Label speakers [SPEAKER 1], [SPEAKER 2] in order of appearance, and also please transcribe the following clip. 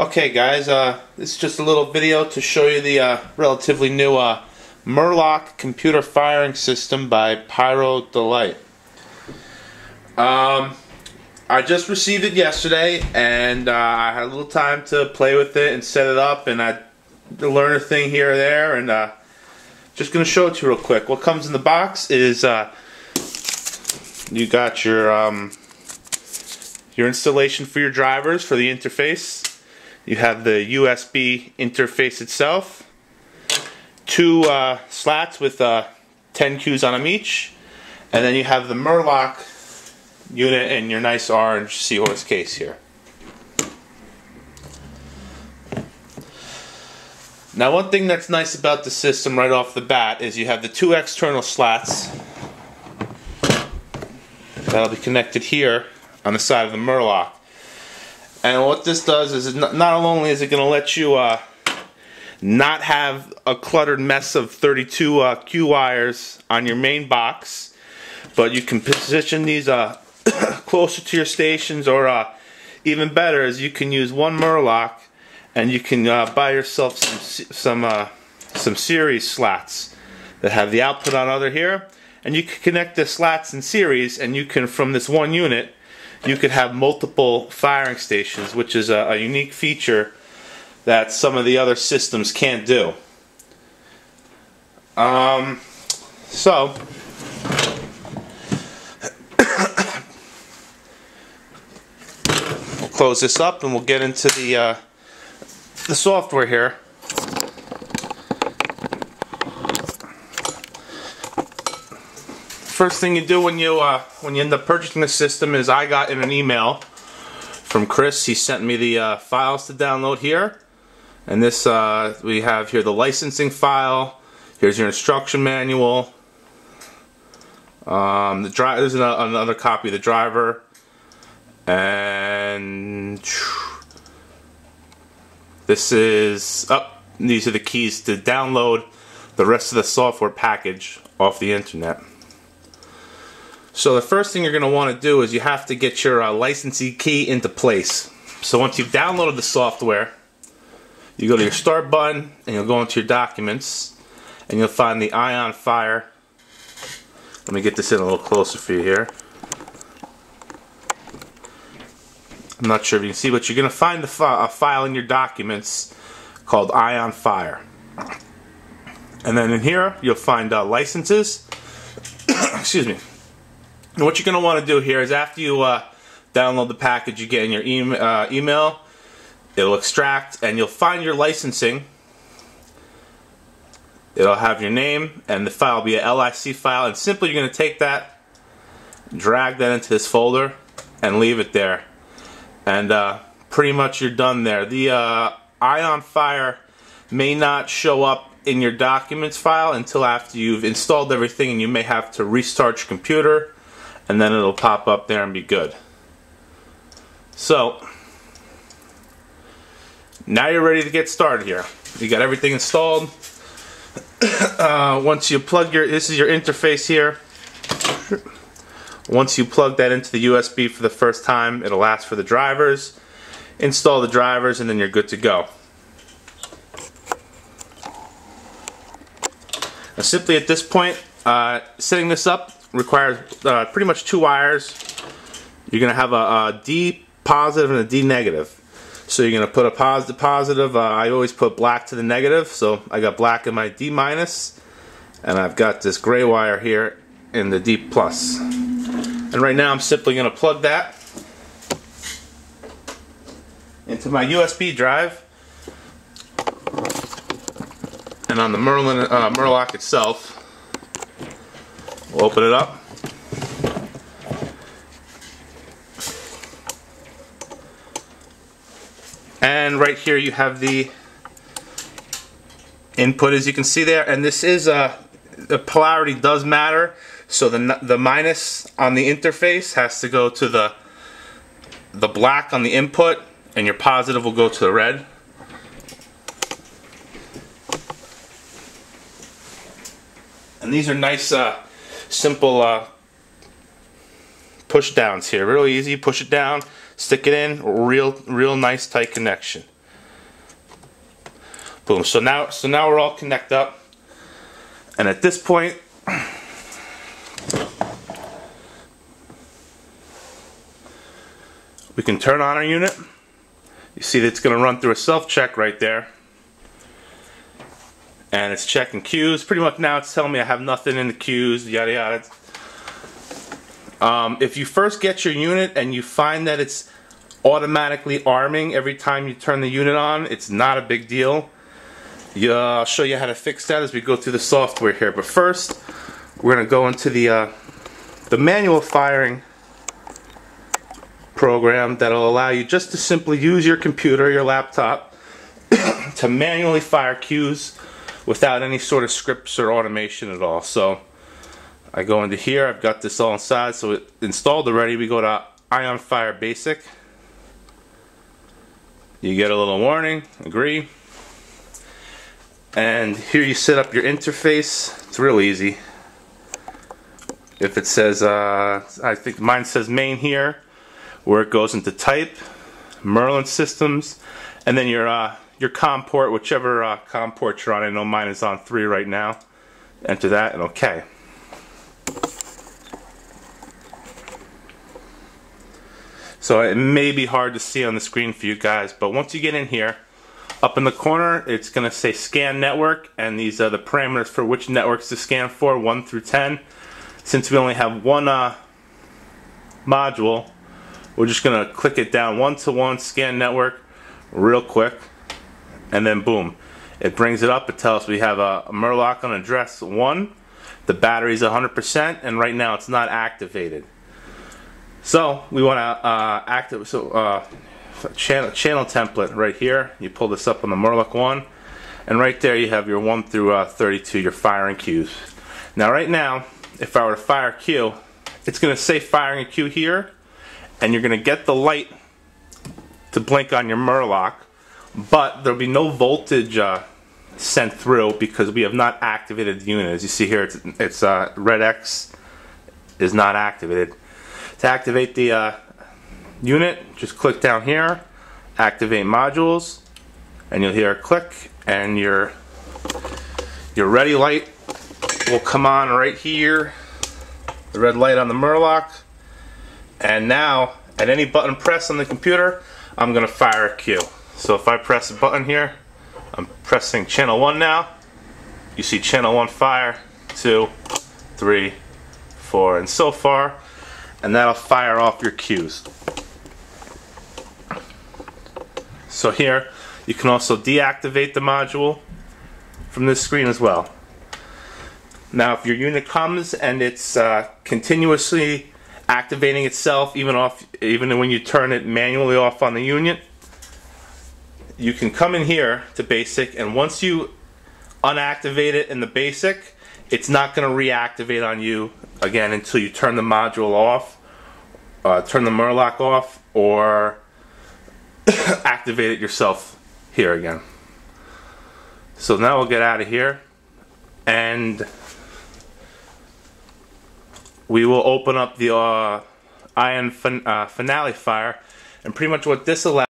[SPEAKER 1] Okay guys, this is just a little video to show you the relatively new Merlock Computer Firing System by Pyro Delight. I just received it yesterday and I had a little time to play with it and set it up, and I learned a thing here or there, and just going to show it to you real quick. What comes in the box is you got your installation for your drivers for the interface. You have the USB interface itself, two slats with 10 Qs on them each, and then you have the Merlock unit in your nice orange seahorse case here. Now, one thing that's nice about the system right off the bat is you have the two external slats that'll be connected here on the side of the Merlock. And what this does is not only is it going to let you not have a cluttered mess of 32 Q wires on your main box, but you can position these closer to your stations, or even better is you can use one Merlock and you can buy yourself some series slats that have the output on other here, and you can connect the slats in series, and you can, from this one unit, you could have multiple firing stations, which is a unique feature that some of the other systems can't do. So we'll close this up and we'll get into the software here. First thing you do when you end up purchasing the system is, I got in an email from Chris. He sent me the files to download here, and this we have here the licensing file. Here's your instruction manual. There's another copy of the driver, and this is these are the keys to download the rest of the software package off the internet. So the first thing you're going to want to do is you have to get your licensee key into place. So once you've downloaded the software, you go to your start button and you'll go into your documents and you'll find the Ion Fire. Let me get this in a little closer for you here. I'm not sure if you can see, but you're going to find a file in your documents called Ion Fire. And then in here you'll find licenses. Excuse me. And what you're going to want to do here is, after you download the package you get in your email, it'll extract and you'll find your licensing. It'll have your name, and the file will be a LIC file, and simply you're going to take that, drag that into this folder, and leave it there. And pretty much you're done there. The Ion Fire may not show up in your documents file until after you've installed everything, and you may have to restart your computer, and then it'll pop up there and be good. So now you're ready to get started here. You got everything installed. Once you plug this is your interface here. Once you plug that into the USB for the first time, it'll ask for the drivers. Install the drivers, and then you're good to go. Now, simply at this point, setting this up requires pretty much two wires. You're going to have a D positive and a D negative. So you're going to put a positive. I always put black to the negative, so I got black in my D minus, and I've got this gray wire here in the D plus. And right now I'm simply going to plug that into my USB drive, and on the Merlock itself, we'll open it up. And right here you have the input, as you can see there, and this is the polarity does matter. So the minus on the interface has to go to the black on the input, and your positive will go to the red. And these are nice simple push downs here. Really easy. Push it down, stick it in, real nice tight connection. Boom. So now we're all connected up, and at this point, we can turn on our unit. You see that it's going to run through a self-check right there, and it's checking cues. Pretty much now it's telling me I have nothing in the cues, yada yada. If you first get your unit and you find that it's automatically arming every time you turn the unit on, it's not a big deal. I'll show you how to fix that as we go through the software here. But first, we're going to go into the manual firing program that'll allow you just to simply use your computer, your laptop, to manually fire cues without any sort of scripts or automation at all. So I go into here, I've got this all inside, so it's installed already. We go to Ion Fire Basic. You get a little warning, agree. And here you set up your interface. It's real easy. If it says, I think mine says main here, where it goes into type, Merlock Systems, and then your COM port, whichever COM port you're on. I know mine is on 3 right now. Enter that and OK. So it may be hard to see on the screen for you guys, but once you get in here, up in the corner it's going to say scan network, and these are the parameters for which networks to scan for, 1 through 10. Since we only have one module, we're just going to click it down 1 to 1, scan network, real quick, and then boom, it brings it up. It tells us we have a Merlock on address 1, the battery's 100%, and right now it's not activated. So we want to activate, channel template right here. You pull this up on the Merlock 1, and right there you have your 1 through 32, your firing cues. Now right now, if I were to fire a cue, it's going to say firing a cue here, and you're going to get the light to blink on your Merlock, but there'll be no voltage sent through because we have not activated the unit. As you see here, it's red X is not activated. To activate the unit, just click down here, activate modules, and you'll hear a click, and your ready light will come on right here, the red light on the Merlock. And now, at any button press on the computer, I'm going to fire a cue. So if I press a button here, I'm pressing channel 1 now. You see channel 1 fire, 2, 3, 4, and so far. And that'll fire off your cues. So here, you can also deactivate the module from this screen as well. Now if your unit comes and it's continuously activating itself, even when you turn it manually off on the unit, you can come in here to basic, and once you unactivate it in the basic, it's not going to reactivate on you again until you turn the module off, turn the Merlock off, or activate it yourself here again. So now we'll get out of here, and we will open up the Ion Finale Fire, and pretty much what this allows